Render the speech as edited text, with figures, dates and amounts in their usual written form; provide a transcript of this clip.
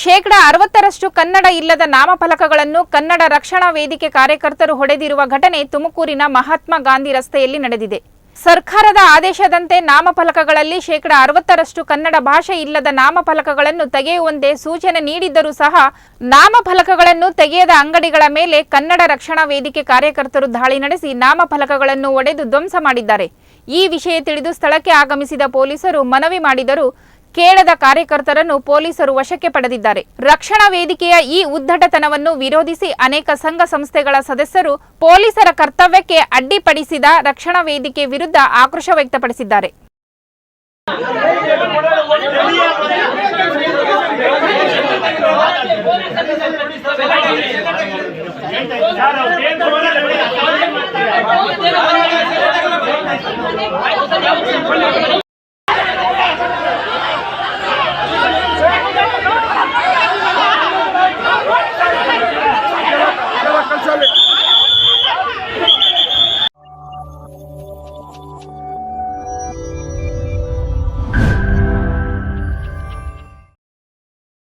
60% ಕನ್ನಡ ಇಲ್ಲದ ನಾಮಫಲಕಗಳನ್ನು ಕನ್ನಡ ರಕ್ಷಣಾ ವೇದಿಕೆ ಕಾರ್ಯಕರ್ತರು ಹೊಡೆದಿರುವ ಘಟನೆ ತುಮಕೂರಿನ ಮಹಾತ್ಮ ಗಾಂಧಿ ರಸ್ತೆಯಲ್ಲಿ ನಡೆದಿದೆ. ಸರ್ಕಾರದ ಆದೇಶದಂತೆ ನಾಮಫಲಕಗಳಲ್ಲಿ 60% ಕನ್ನಡ ಭಾಷೆ ಇಲ್ಲದ ನಾಮಫಲಕಗಳನ್ನು ತೆಗೆಯುವಂತೆ ಸೂಚನೆ ನೀಡಿದ್ದರೂ ಸಹ ನಾಮಫಲಕಗಳನ್ನು ತೆಗೆಯದ ಅಂಗಡಿಗಳ ಮೇಲೆ ಕನ್ನಡ ರಕ್ಷಣಾ ವೇದಿಕೆ ಕಾರ್ಯಕರ್ತರು ದಾಳಿ ನಡೆಸಿ ನಾಮಫಲಕಗಳನ್ನು ಒಡೆದು ಧ್ವಂಸ ಮಾಡಿದ್ದಾರೆ. ಈ ವಿಷಯ ತಿಳಿದು ಸ್ಥಳಕ್ಕೆ ಆಗಮಿಸಿದ ಪೊಲೀಸರು ಮನವಿ ಮಾಡಿದರೂ ಕೇಳದ ಕಾರ್ಯಕರ್ತರನ್ನು ಪೊಲೀಸರು ವಶಕ್ಕೆ ಪಡೆದಿದ್ದಾರೆ. ರಕ್ಷಣಾ ವೇದಿಕೆಯ ಈ ಉದ್ದಟತನವನ್ನು ವಿರೋಧಿಸಿ ಅನೇಕ ಸಂಘ ಸಂಸ್ಥೆಗಳ ಸದಸ್ಯರು ಪೊಲೀಸರ ಕರ್ತವ್ಯಕ್ಕೆ ಅಡ್ಡಿಪಡಿಸಿದ ರಕ್ಷಣಾ ವೇದಿಕೆ ವಿರುದ್ಧ ಆಕ್ರೋಶ ವ್ಯಕ್ತಪಡಿಸಿದ್ದಾರೆ.